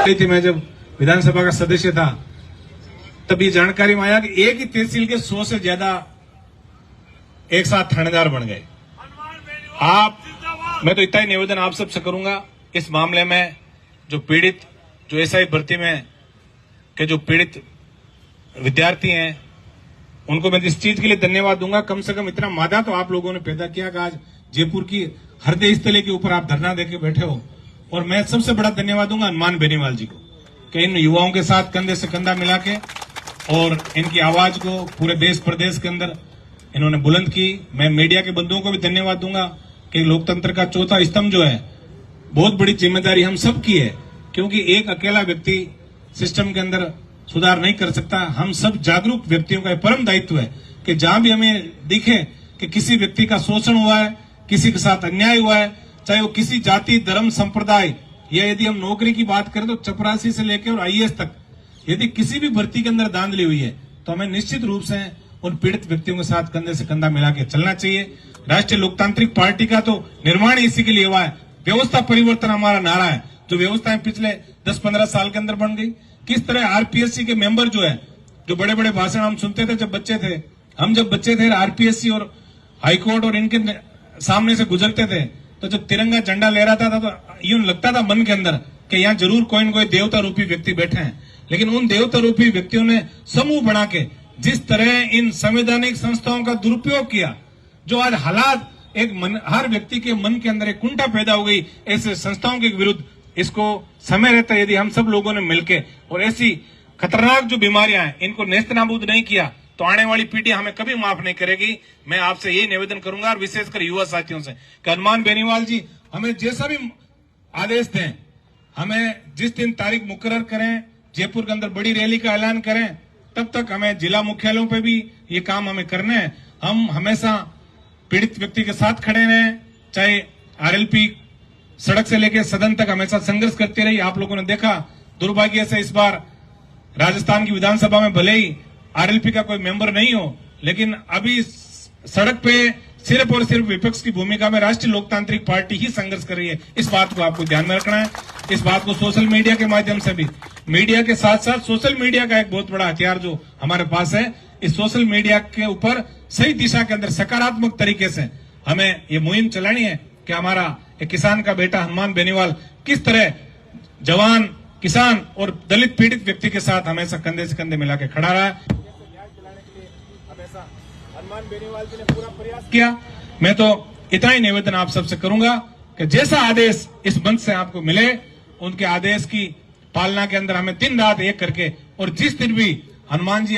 थी मैं जब विधानसभा का सदस्य था तब ये जानकारी में आया कि एक ही तहसील के 100 से ज्यादा एक साथ थानेदार बन गए। मैं तो इतना ही निवेदन आप सबसे करूंगा, इस मामले में जो पीड़ित, जो एसआई भर्ती में के जो पीड़ित विद्यार्थी हैं उनको मैं इस चीज के लिए धन्यवाद दूंगा। कम से कम इतना मादा तो आप लोगों ने पैदा किया कि आज जयपुर की हृदय स्थली के ऊपर आप धरना देके बैठे हो। और मैं सबसे बड़ा धन्यवाद दूंगा हनुमान बेनीवाल जी को कि इन युवाओं के साथ कंधे से कंधा मिला के और इनकी आवाज को पूरे देश प्रदेश के अंदर इन्होंने बुलंद की। मैं मीडिया के बंधुओं को भी धन्यवाद दूंगा कि लोकतंत्र का चौथा स्तंभ जो है, बहुत बड़ी जिम्मेदारी हम सब की है, क्योंकि एक अकेला व्यक्ति सिस्टम के अंदर सुधार नहीं कर सकता। हम सब जागरूक व्यक्तियों का परम दायित्व है कि जहां भी हमें दिखे कि किसी व्यक्ति का शोषण हुआ है, किसी के साथ अन्याय हुआ है, चाहे वो किसी जाति, धर्म, संप्रदाय, या यदि हम नौकरी की बात करें तो चपरासी से लेकर और आईएएस तक, यदि किसी भी भर्ती के अंदर धांधली हुई है तो हमें निश्चित रूप से उन पीड़ित व्यक्तियों के साथ कंधे से कंधा मिला के चलना चाहिए। राष्ट्रीय लोकतांत्रिक पार्टी का तो निर्माण इसी के लिए हुआ है। व्यवस्था परिवर्तन हमारा नारा है। जो व्यवस्थाएं पिछले 10-15 साल के अंदर बन गई, किस तरह आरपीएससी के मेंबर जो है, जो बड़े बड़े भाषण हम सुनते थे जब बच्चे थे, हम जब बच्चे थे आरपीएससी और हाईकोर्ट और इनके सामने से गुजरते थे तो जब तिरंगा झंडा लहराता था तो यूं लगता था मन के अंदर कि यहाँ जरूर कोई न कोई देवता रूपी व्यक्ति बैठे हैं। लेकिन उन देवता रूपी व्यक्तियों ने समूह बना के जिस तरह इन संवैधानिक संस्थाओं का दुरुपयोग किया, जो आज हालात हर व्यक्ति के मन के अंदर एक कुंठा पैदा हो गई ऐसे संस्थाओं के विरुद्ध, इसको समय रहता यदि हम सब लोगों ने मिलकर और ऐसी खतरनाक जो बीमारियां हैं इनको नेस्तनाबूद नहीं किया तो आने वाली पीढ़ी हमें कभी माफ नहीं करेगी। मैं आपसे यही निवेदन करूंगा और विशेषकर युवा साथियों से कि हनुमान बेनीवाल जी हमें जैसा भी आदेश दें, हमें जिस दिन तारीख मुकर्रर करें, जयपुर के अंदर बड़ी रैली का ऐलान करें, तब तक हमें जिला मुख्यालयों पे भी ये काम हमें करना है। हम हमेशा पीड़ित व्यक्ति के साथ खड़े रहें, चाहे आरएलपी सड़क से लेकर सदन तक हमेशा संघर्ष करते रही। आप लोगों ने देखा दुर्भाग्य से इस बार राजस्थान की विधानसभा में भले ही आरएलपी का कोई मेंबर नहीं हो, लेकिन अभी सड़क पे सिर्फ और सिर्फ विपक्ष की भूमिका में राष्ट्रीय लोकतांत्रिक पार्टी ही संघर्ष कर रही है। इस बात को आपको ध्यान में रखना है। इस बात को सोशल मीडिया के माध्यम से भी, मीडिया के साथ साथ सोशल मीडिया का एक बहुत बड़ा हथियार जो हमारे पास है, इस सोशल मीडिया के ऊपर सही दिशा के अंदर सकारात्मक तरीके से हमें ये मुहिम चलानी है कि हमारा एक किसान का बेटा हनुमान बेनीवाल किस तरह जवान, किसान और दलित पीड़ित व्यक्ति के साथ हमेशा कंधे से कंधे मिला के खड़ा रहा है। हनुमान बेनीवाल जी ने पूरा प्रयास किया। मैं तो इतना ही निवेदन आप सबसे करूंगा कि जैसा आदेश इस मंच से आपको मिले, उनके आदेश की पालना के अंदर हमें दिन रात एक करके, और जिस दिन भी हनुमान जी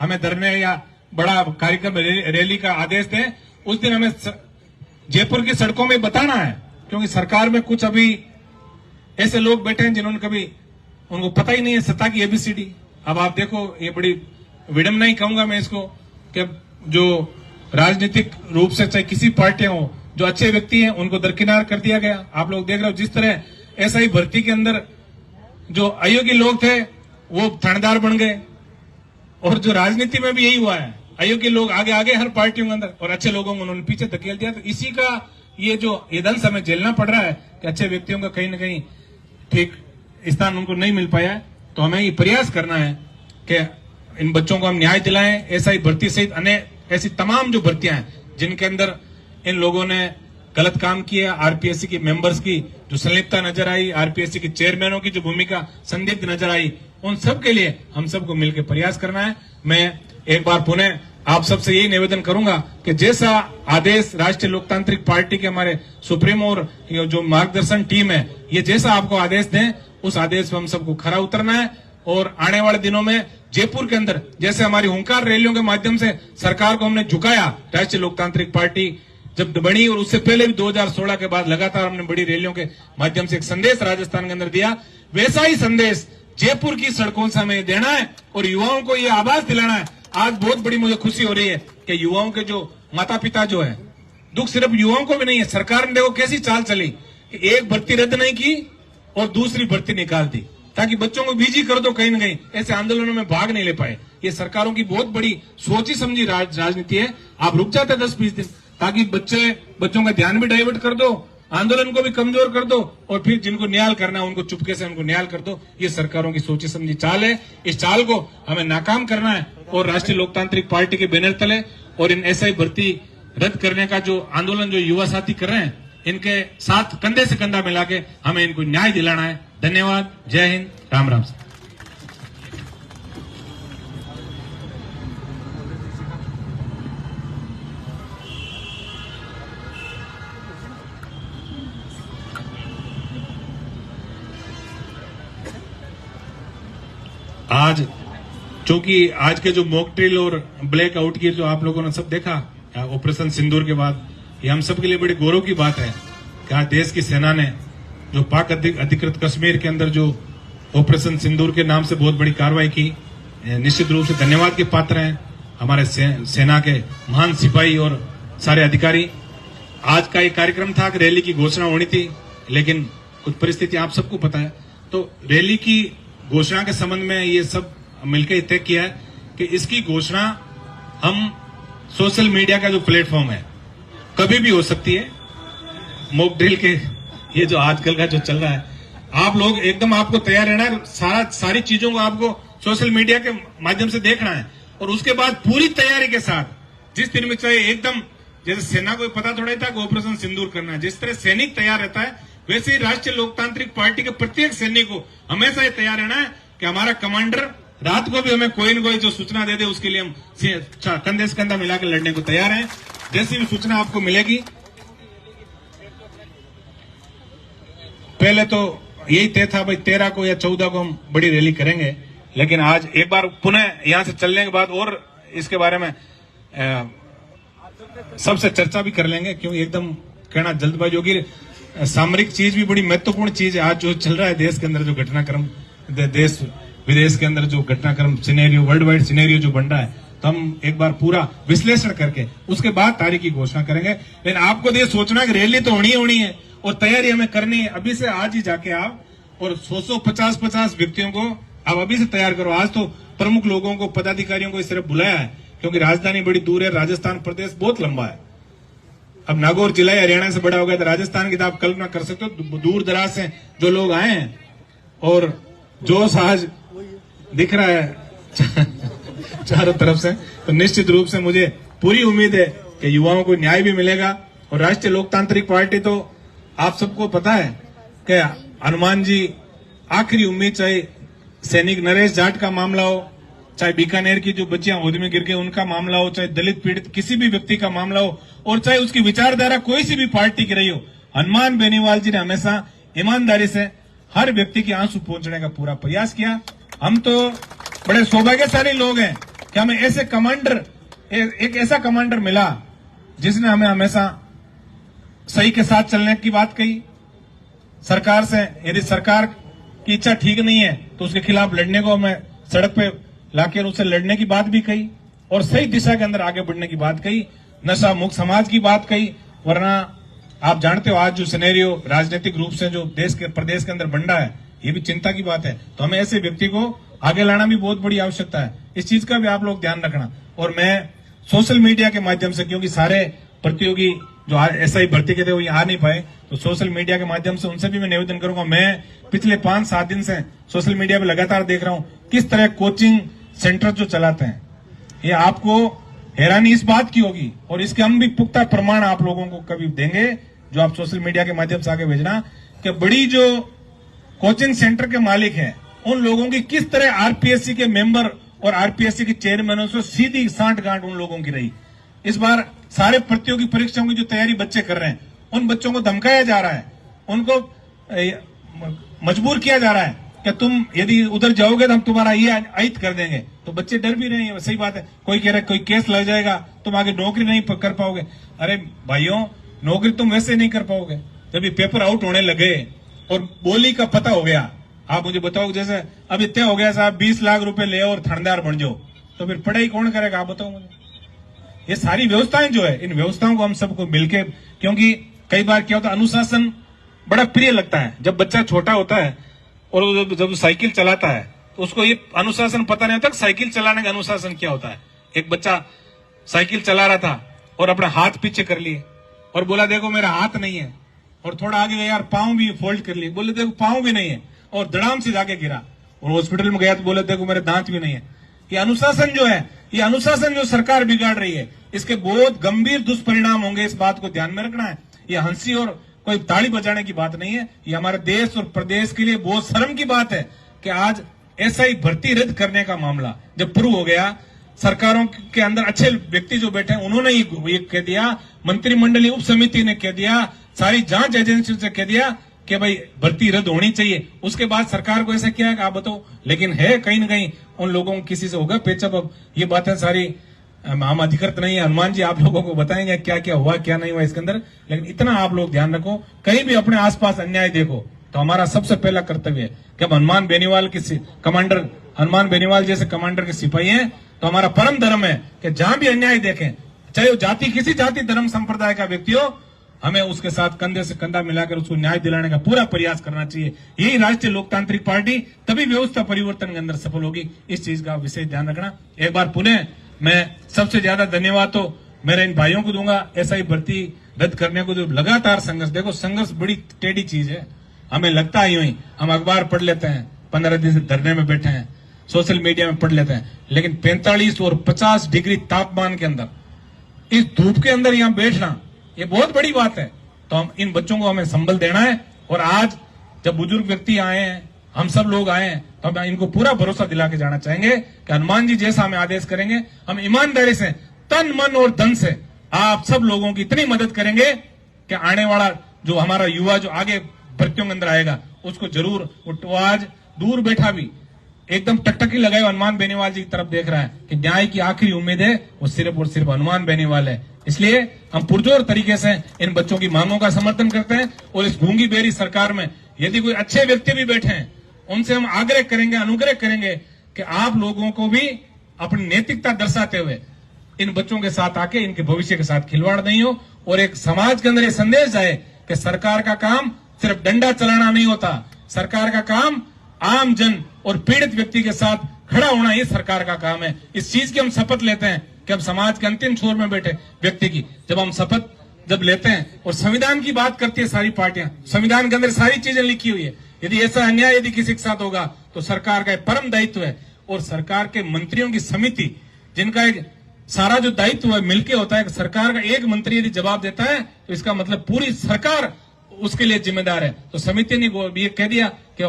हमें धरने या बड़ा कार्यक्रम रैली का आदेश दें, उस दिन हमें जयपुर की सड़कों में बताना है, क्योंकि सरकार में कुछ अभी ऐसे लोग बैठे हैं जिन्होंने कभी उनको पता ही नहीं है सत्ता की एबीसीडी। अब आप देखो, ये बड़ी विडम्बना ही कहूंगा मैं इसको कि जो राजनीतिक रूप से चाहे किसी पार्टियां हो, जो अच्छे व्यक्ति हैं उनको दरकिनार कर दिया गया। आप लोग देख रहे हो जिस तरह एसआई भर्ती के अंदर जो अयोग्य लोग थे वो थानेदार बन गए, और जो राजनीति में भी यही हुआ है, अयोग्य लोग आगे आगे हर पार्टियों के अंदर और अच्छे लोगों को उन्होंने पीछे धकेल दिया। तो इसी का ये दंश हमें झेलना पड़ रहा है कि अच्छे व्यक्तियों का कहीं ना कहीं ठीक स्थान उनको नहीं मिल पाया है। तो हमें ये प्रयास करना है कि इन बच्चों को हम न्याय दिलाएं। एसआई भर्ती सहित अन्य ऐसी तमाम जो भर्तियां हैं जिनके अंदर इन लोगों ने गलत काम किया, आरपीएससी की मेंबर्स की जो संलिप्तता नजर आई, आरपीएससी के चेयरमैनों की जो भूमिका संदिग्ध नजर आई, उन सब के लिए हम सबको मिलकर प्रयास करना है। मैं एक बार पुनः आप सबसे यही निवेदन करूंगा कि जैसा आदेश राष्ट्रीय लोकतांत्रिक पार्टी के हमारे सुप्रीमो और जो मार्गदर्शन टीम है, ये जैसा आपको आदेश दें, उस आदेश पर हम सबको खरा उतरना है। और आने वाले दिनों में जयपुर के अंदर जैसे हमारी हुंकार रैलियों के माध्यम से सरकार को हमने झुकाया, राष्ट्रीय लोकतांत्रिक पार्टी जब बनी और उससे पहले भी 2016 के बाद लगातार हमने बड़ी रैलियों के माध्यम से एक संदेश राजस्थान के अंदर दिया, वैसा ही संदेश जयपुर की सड़कों से हमें देना है और युवाओं को ये आवाज दिलाना है। आज बहुत बड़ी मुझे खुशी हो रही है कि युवाओं के जो माता पिता जो है, दुख सिर्फ युवाओं को भी नहीं है, सरकार ने देखो कैसी चाल चली कि एक भर्ती रद्द नहीं की और दूसरी भर्ती निकाल दी ताकि बच्चों को बिजी कर दो, कहीं न कहीं ऐसे आंदोलनों में भाग नहीं ले पाए। ये सरकारों की बहुत बड़ी सोची समझी राजनीति है। आप रुक जाते 10-20 दिन ताकि बच्चों का ध्यान भी डाइवर्ट कर दो आंदोलन को भी कमजोर कर दो और फिर जिनको न्याय करना है उनको चुपके से उनको न्याय कर दो। ये सरकारों की सोची समझी चाल है। इस चाल को हमें नाकाम करना है और राष्ट्रीय लोकतांत्रिक पार्टी के बैनर तले और इन एसआई भर्ती रद्द करने का जो आंदोलन जो युवा साथी कर रहे हैं, इनके साथ कंधे से कंधा मिला के हमें इनको न्याय दिलाना है। धन्यवाद। जय हिंद। राम राम। आज चूंकि आज के जो मॉक ड्रिल और ब्लैक आउट की जो आप लोगों ने सब देखा ऑपरेशन सिंदूर के बाद, ये हम सब के लिए बड़ी गौरव की बात है कि आज देश की सेना ने जो पाक अधिकृत कश्मीर के अंदर जो ऑपरेशन सिंदूर के नाम से बहुत बड़ी कार्रवाई की, निश्चित रूप से धन्यवाद के पात्र हैं हमारे सेना के महान सिपाही और सारे अधिकारी। आज का ये कार्यक्रम था कि रैली की घोषणा होनी थी, लेकिन कुछ परिस्थिति आप सबको पता है, तो रैली की घोषणा के संबंध में ये सब मिलकर तय किया है कि इसकी घोषणा हम सोशल मीडिया का जो प्लेटफॉर्म है कभी भी हो सकती है। मॉक ड्रिल के ये जो आजकल का जो चल रहा है, आप लोग एकदम आपको तैयार रहना है, सारी चीजों को आपको सोशल मीडिया के माध्यम से देखना है और उसके बाद पूरी तैयारी के साथ जिस दिन में चाहे एकदम जैसे सेना को पता थोड़ा ही था कि ऑपरेशन सिंदूर करना है, जिस तरह सैनिक तैयार रहता है वैसे ही राष्ट्रीय लोकतांत्रिक पार्टी के प्रत्येक सैनिक को हमेशा ये तैयार रहना है कि हमारा कमांडर रात को भी हमें कोई न कोई जो सूचना दे दे उसके लिए हम कंधे से कंधा मिलाकर लड़ने को तैयार हैं। जैसी भी सूचना आपको मिलेगी, पहले तो यही तय था भाई 13 को या 14 को हम बड़ी रैली करेंगे, लेकिन आज एक बार पुनः यहां से चलने के बाद और इसके बारे में सबसे चर्चा भी कर लेंगे, क्योंकि एकदम कहना जल्दबाजी होगी। सामरिक चीज भी बड़ी महत्वपूर्ण चीज है। आज जो चल रहा है देश के अंदर जो घटनाक्रम, देश विदेश के अंदर जो घटनाक्रम सिनेरियो, वर्ल्ड वाइड सिनेरियो जो बन रहा है, तो हम एक बार पूरा विश्लेषण करके उसके बाद तारीख की घोषणा करेंगे। लेकिन आपको तो ये सोचना कि रैली तो होनी है और तैयारी हमें करनी है। अभी से आज ही जाके आप और 100-50 व्यक्तियों को आप अभी से तैयार करो। आज तो प्रमुख लोगों को, पदाधिकारियों को सिर्फ बुलाया है, क्योंकि राजधानी बड़ी दूर है, राजस्थान प्रदेश बहुत लंबा है। अब नागौर जिला हरियाणा से बड़ा हो गया, तो राजस्थान की तो आप कल्पना कर सकते हो, दूर दराज से जो लोग आए हैं और जोश आज दिख रहा है चारों तरफ से, तो निश्चित रूप से मुझे पूरी उम्मीद है कि युवाओं को न्याय भी मिलेगा। और राष्ट्रीय लोकतांत्रिक पार्टी तो आप सबको पता है कि हनुमान जी आखिरी उम्मीद, चाहे सैनिक नरेश जाट का मामला हो, चाहे बीकानेर की जो बच्चियां गोद में गिर गई उनका मामला हो, चाहे दलित पीड़ित किसी भी व्यक्ति का मामला हो, और चाहे उसकी विचारधारा कोई सी भी पार्टी की रही हो, हनुमान बेनीवाल जी ने हमेशा ईमानदारी से हर व्यक्ति के आंसू पहुंचने का पूरा प्रयास किया। हम तो बड़े सौभाग्यशाली लोग हैं कि हमें ऐसे कमांडर, एक ऐसा कमांडर मिला जिसने हमें हमेशा सही के साथ चलने की बात कही। सरकार से यदि सरकार की इच्छा ठीक नहीं है तो उसके खिलाफ लड़ने को हमें सड़क पे लाकर उससे लड़ने की बात भी कही और सही दिशा के अंदर आगे बढ़ने की बात कही, नशा मुक्त समाज की बात कही। वरना आप जानते हो आज जो सिनेरियो राजनीतिक रूप से जो देश के प्रदेश के अंदर बन रहा है, ये भी चिंता की बात है। तो हमें ऐसे व्यक्ति को आगे लाना भी बहुत बड़ी आवश्यकता है। इस चीज का भी आप लोग ध्यान रखना। और मैं सोशल मीडिया के माध्यम से, क्योंकि सारे प्रतियोगी जो एसआई भर्ती के थे वो आ नहीं पाए, तो सोशल मीडिया के माध्यम से उनसे भी मैं निवेदन करूंगा। मैं पिछले 5-7 दिन से सोशल मीडिया पे लगातार देख रहा हूं किस तरह कोचिंग सेंटर जो चलाते हैं, ये आपको हैरानी इस बात की होगी और इसके हम भी पुख्ता प्रमाण आप लोगों को कभी देंगे, जो आप सोशल मीडिया के माध्यम से आगे भेजना, कि बड़ी जो कोचिंग सेंटर के मालिक हैं उन लोगों की किस तरह आरपीएससी के मेंबर और आरपीएससी के चेयरमैनों से सीधी सांठगांठ उन लोगों की रही। इस बार सारे प्रतियोगी परीक्षाओं की जो तैयारी बच्चे कर रहे हैं, उन बच्चों को धमकाया जा रहा है, उनको मजबूर किया जा रहा है कि तुम यदि उधर जाओगे तो हम तुम्हारा ये आयत कर देंगे। तो बच्चे डर भी रहे हैं। सही बात है, कोई कह रहा है कोई केस लग जाएगा, तुम आगे नौकरी नहीं कर पाओगे। अरे भाइयों, नौकरी तुम वैसे नहीं कर पाओगे। जब ये पेपर आउट होने लगे और बोली का पता हो गया, आप मुझे बताओ, जैसे अब इतने हो गया साहब 20 लाख रुपए ले और थानेदार बन जाओ, तो फिर पढ़ाई कौन करेगा? आप बताओ मुझे। ये सारी व्यवस्थाएं जो है, इन व्यवस्थाओं को हम सबको मिलके, क्योंकि कई बार क्या होता है, अनुशासन बड़ा प्रिय लगता है। जब बच्चा छोटा होता है और जब साइकिल चलाता है तो उसको ये अनुशासन पता नहीं होता कि साइकिल चलाने का अनुशासन क्या होता है। एक बच्चा साइकिल चला रहा था और अपना हाथ पीछे कर लिए और बोला देखो मेरा हाथ नहीं है, और थोड़ा आगे गया यार पाँव भी फोल्ड कर लिए, बोले देखो पाँव भी नहीं है, और धड़ाम से जाके गिरा। और हॉस्पिटल में गया तो बोले देखो मेरे दांत भी नहीं है। ये अनुशासन जो है, ये अनुशासन जो सरकार बिगाड़ रही है, इसके बहुत गंभीर दुष्परिणाम होंगे, इस बात को ध्यान में रखना है। ये हंसी और कोई ताली बजाने की बात नहीं है, ये हमारे देश और प्रदेश के लिए बहुत शर्म की बात है कि आज एसआई भर्ती रद्द करने का मामला जब प्रूव हो गया, सरकारों के अंदर अच्छे व्यक्ति जो बैठे हैं उन्होंने ये कह दिया, मंत्रिमंडलीय उप समिति ने कह दिया, सारी जांच एजेंसियों से कह दिया कि भाई भर्ती रद्द होनी चाहिए। उसके बाद सरकार को ऐसा किया कि आप बताओ, लेकिन है कहीं ना कहीं उन लोगों को किसी से होगा पेचअप। अब ये बातें सारी हम अधिकृत नहीं है, हनुमान जी आप लोगों को बताएंगे क्या क्या हुआ क्या नहीं हुआ इसके अंदर। लेकिन इतना आप लोग ध्यान रखो, कहीं भी अपने आसपास अन्याय देखो तो हमारा सबसे पहला कर्तव्य है कि अब हनुमान बेनीवाल के कमांडर, हनुमान बेनीवाल जैसे कमांडर के सिपाही हैं, तो हमारा परम धर्म है कि जहां भी अन्याय देखें, चाहे वो जाति किसी जाति धर्म संप्रदाय का व्यक्ति हो, हमें उसके साथ कंधे से कंधा मिलाकर उसको न्याय दिलाने का पूरा प्रयास करना चाहिए। यही राष्ट्रीय लोकतांत्रिक पार्टी तभी व्यवस्था परिवर्तन के अंदर सफल होगी। इस चीज का विशेष ध्यान रखना। एक बार पुनः मैं सबसे ज्यादा धन्यवाद तो मेरे इन भाइयों को दूंगा, एसआई भर्ती रद्द करने को जो लगातार संघर्ष, देखो संघर्ष बड़ी टेढ़ी चीज है, हमें लगता है यूं ही, हम अखबार पढ़ लेते हैं, 15 दिन से धरने में बैठे हैं, सोशल मीडिया में पढ़ लेते हैं, लेकिन 45 और 50 डिग्री तापमान के अंदर, इस धूप के अंदर यहां बैठना ये बहुत बड़ी बात है। तो हम इन बच्चों को हमें संबल देना है। और आज जब बुजुर्ग व्यक्ति आए हैं, हम सब लोग आए हैं, तो हम इनको पूरा भरोसा दिला के जाना चाहेंगे कि हनुमान जी जैसा हमें आदेश करेंगे, हम ईमानदारी से तन मन और धन से आप सब लोगों की इतनी मदद करेंगे कि आने वाला जो हमारा युवा जो आगे भर्तियों के अंदर आएगा उसको जरूर, वो आज दूर बैठा भी एकदम टकटकी लगाए हनुमान बेनीवाल जी की तरफ देख रहा है कि न्याय की आखिरी उम्मीद है वो सिर्फ और सिर्फ हनुमान बेनीवाल है। इसलिए हम पुरजोर तरीके से इन बच्चों की मांगों का समर्थन करते हैं। और इस गूंगी बेरी सरकार में यदि कोई अच्छे व्यक्ति भी बैठे हैं, उनसे हम आग्रह करेंगे, अनुग्रह करेंगे कि आप लोगों को भी अपनी नैतिकता दर्शाते हुए इन बच्चों के साथ आके इनके भविष्य के साथ खिलवाड़ नहीं हो, और एक समाज के अंदर ये संदेश आए कि सरकार का काम सिर्फ डंडा चलाना नहीं होता, सरकार का काम आम जन और पीड़ित व्यक्ति के साथ खड़ा होना ही सरकार का काम है। इस चीज की हम शपथ लेते हैं कि हम समाज के अंतिम छोर में बैठे व्यक्ति की जब हम शपथ जब लेते हैं, और संविधान की बात करती है सारी पार्टियां, संविधान के अंदर सारी चीजें लिखी हुई है, यदि ऐसा अन्याय यदि किसी के साथ होगा तो सरकार का परम दायित्व है। और सरकार के मंत्रियों की समिति जिनका एक सारा जो दायित्व है मिलके होता है, सरकार का एक मंत्री यदि जवाब देता है तो इसका मतलब पूरी सरकार उसके लिए जिम्मेदार है। तो समिति ने ये कह दिया कि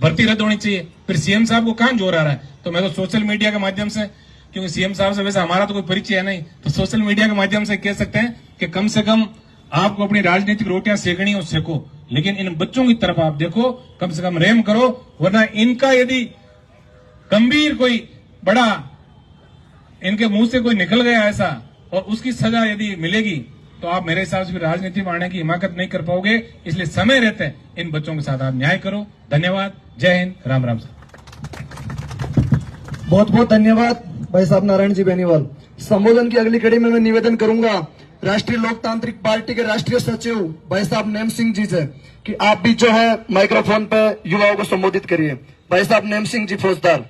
भर्ती रद्द होनी चाहिए, फिर सीएम साहब को कहां जोर आ रहा है। तो मैं तो सोशल मीडिया के माध्यम से, क्योंकि सीएम साहब से वैसे हमारा तो कोई परिचय है नहीं, तो सोशल मीडिया के माध्यम से कह सकते हैं कि कम से कम आपको अपनी राजनीतिक रोटियां सेकनी हो सेको, लेकिन इन बच्चों की तरफ आप देखो, कम से कम रहम करो, वरना इनका यदि गंभीर कोई बड़ा इनके मुंह से कोई निकल गया ऐसा और उसकी सजा यदि मिलेगी तो आप मेरे हिसाब से राजनीति में आने की हिमाकत नहीं कर पाओगे। इसलिए समय रहते इन बच्चों के साथ आप न्याय करो। धन्यवाद, जय हिंद, राम राम। बहुत बहुत धन्यवाद भाई साहब नारायण जी बेनीवाल। संबोधन की अगली कड़ी में मैं निवेदन करूंगा राष्ट्रीय लोकतांत्रिक पार्टी के राष्ट्रीय सचिव भाई साहब नेम सिंह जी से कि आप भी जो है माइक्रोफोन पे युवाओं को संबोधित करिए। भाई साहब नेम सिंह जी फौजदार।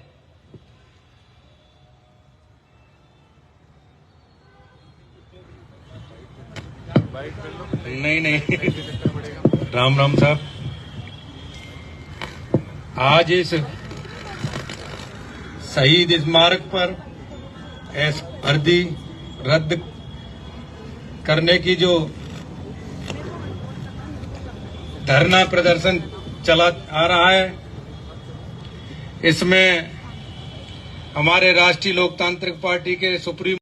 नहीं राम राम साहब, आज इस शहीद स्मारक पर भर्ती रद्द करने की जो धरना प्रदर्शन चला आ रहा है, इसमें हमारे राष्ट्रीय लोकतांत्रिक पार्टी के सुप्रीम